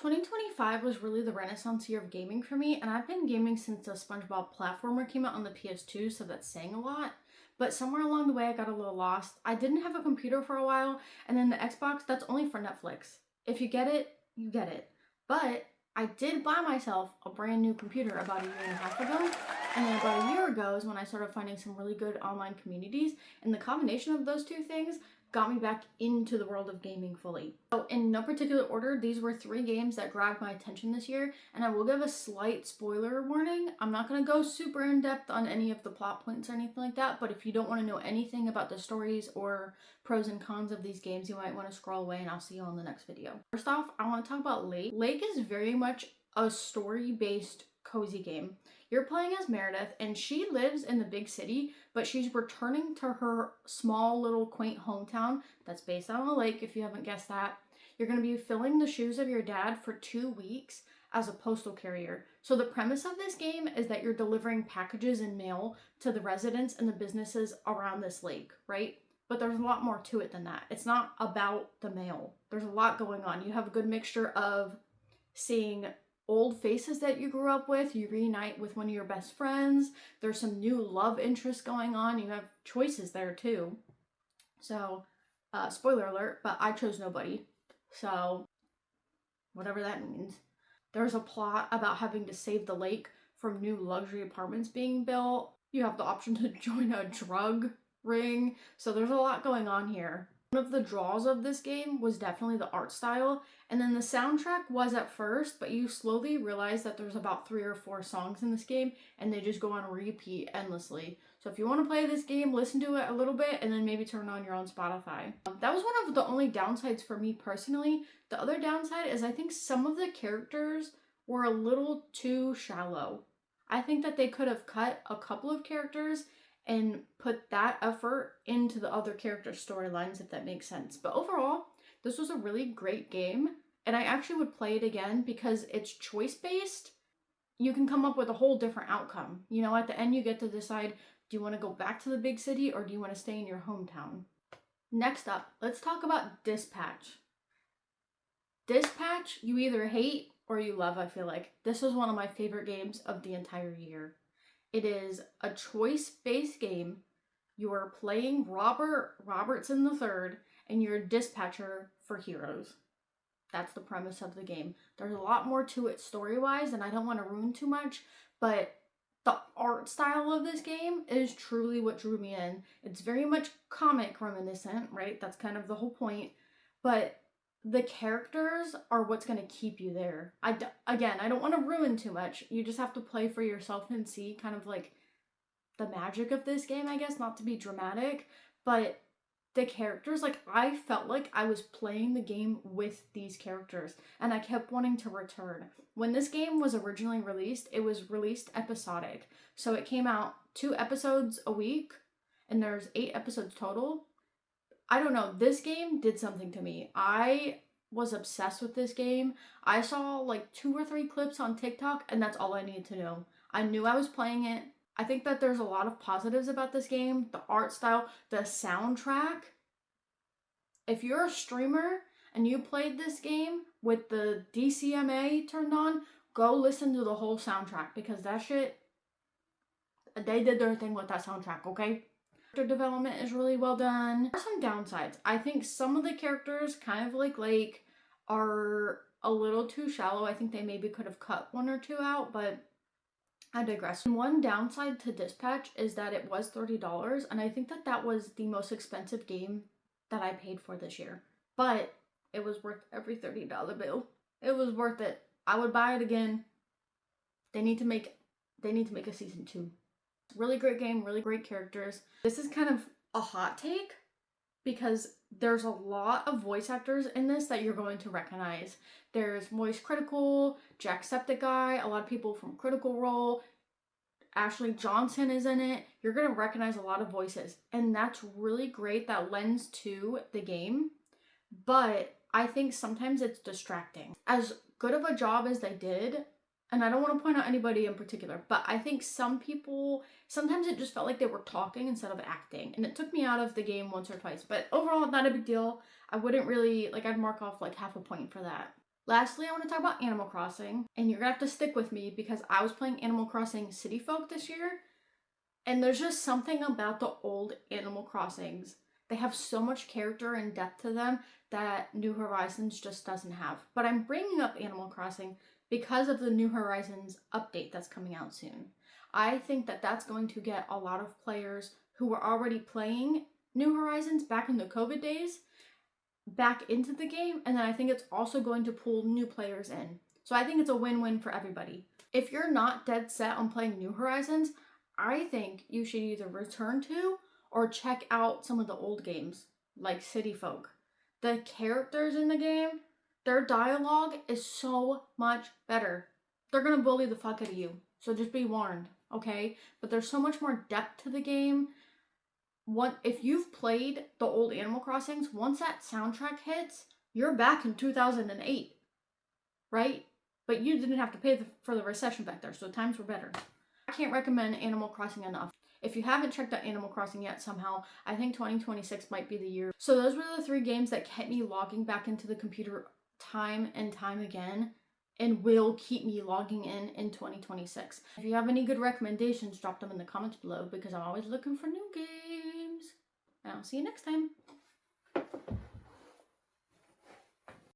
2025 was really the renaissance year of gaming for me, and I've been gaming since the SpongeBob platformer came out on the PS2, so that's saying a lot. But somewhere along the way, I got a little lost. I didn't have a computer for a while, and then the Xbox, that's only for Netflix. If you get it, you get it. But I did buy myself a brand new computer about a year and a half ago, and then about a year ago is when I started finding some really good online communities, and the combination of those two things got me back into the world of gaming fully. So in no particular order, these were 3 games that grabbed my attention this year, and I will give a slight spoiler warning. I'm not going to go super in depth on any of the plot points or anything like that, but if you don't want to know anything about the stories or pros and cons of these games, you might want to scroll away, and I'll see you on the next video. First off, I want to talk about Lake. Lake is very much a story-based cozy game. You're playing as Meredith, and she lives in the big city, but she's returning to her small little quaint hometown that's based on a lake, if you haven't guessed that. You're going to be filling the shoes of your dad for 2 weeks as a postal carrier. So the premise of this game is that you're delivering packages and mail to the residents and the businesses around this lake, right? But there's a lot more to it than that. It's not about the mail. There's a lot going on. You have a good mixture of seeing old faces that you grew up with, you reunite with one of your best friends, there's some new love interests going on, you have choices there too. So, spoiler alert, but I chose nobody. So, whatever that means. There's a plot about having to save the lake from new luxury apartments being built. You have the option to join a drug ring. So there's a lot going on here. One of the draws of this game was definitely the art style, and then the soundtrack was at first, but you slowly realize that there's about 3 or 4 songs in this game, and they just go on repeat endlessly. So if you want to play this game, listen to it a little bit, and then maybe turn on your own Spotify. That was one of the only downsides for me personally. The other downside is I think some of the characters were a little too shallow. I think that they could have cut a couple of characters and put that effort into the other character storylines, if that makes sense. But overall, this was a really great game, and I actually would play it again because it's choice-based. You can come up with a whole different outcome. You know, at the end you get to decide, do you want to go back to the big city or do you want to stay in your hometown? Next up, let's talk about Dispatch. Dispatch, you either hate or you love, I feel like. This was one of my favorite games of the entire year. It is a choice-based game. You are playing Robertson III, and you're a dispatcher for heroes. That's the premise of the game. There's a lot more to it story-wise, and I don't want to ruin too much, but the art style of this game is truly what drew me in. It's very much comic reminiscent, right? That's kind of the whole point, but the characters are what's going to keep you there. Again, I don't want to ruin too much. You just have to play for yourself and see kind of like the magic of this game, I guess, not to be dramatic, but the characters, like, I felt like I was playing the game with these characters, and I kept wanting to return. When this game was originally released, it was released episodic. So it came out 2 episodes a week, and there's 8 episodes total. I don't know, this game did something to me. I was obsessed with this game. I saw like 2 or 3 clips on TikTok, and that's all I needed to know. I knew I was playing it. I think that there's a lot of positives about this game. The art style, the soundtrack. If you're a streamer and you played this game with the DCMA turned on, go listen to the whole soundtrack, because that shit, they did their thing with that soundtrack, okay? Character development is really well done. There are some downsides. I think some of the characters, kind of like Lake, are a little too shallow. I think they maybe could have cut 1 or 2 out, but I digress. One downside to Dispatch is that it was $30, and I think that that was the most expensive game that I paid for this year. But it was worth every $30 bill. It was worth it. I would buy it again. They need to make a season 2. Really great game, really great characters. This is kind of a hot take because there's a lot of voice actors in this that you're going to recognize. There's Voice Critical, Jacksepticeye, a lot of people from Critical Role, Ashley Johnson is in it. You're going to recognize a lot of voices, and that's really great. That lends to the game, but I think sometimes it's distracting. As good of a job as they did, and I don't want to point out anybody in particular, but I think some people, sometimes it just felt like they were talking instead of acting, and it took me out of the game once or twice, but overall, not a big deal. I wouldn't really, like, I'd mark off like half a point for that. Lastly, I want to talk about Animal Crossing, and you're gonna have to stick with me because I was playing Animal Crossing City Folk this year, and there's just something about the old Animal Crossings. They have so much character and depth to them that New Horizons just doesn't have. But I'm bringing up Animal Crossing because of the New Horizons update that's coming out soon. I think that that's going to get a lot of players who were already playing New Horizons back in the COVID days back into the game, and then I think it's also going to pull new players in. So I think it's a win-win for everybody. If you're not dead set on playing New Horizons, I think you should either return to or check out some of the old games, like City Folk. The characters in the game, their dialogue is so much better. They're gonna bully the fuck out of you, so just be warned, okay? But there's so much more depth to the game. If you've played the old Animal Crossings, once that soundtrack hits, you're back in 2008, right? But you didn't have to pay for the recession back there, so times were better. I can't recommend Animal Crossing enough. If you haven't checked out Animal Crossing yet somehow, I think 2026 might be the year. So those were the 3 games that kept me logging back into the computer time and time again and will keep me logging in 2026. If you have any good recommendations, drop them in the comments below because I'm always looking for new games. And I'll see you next time.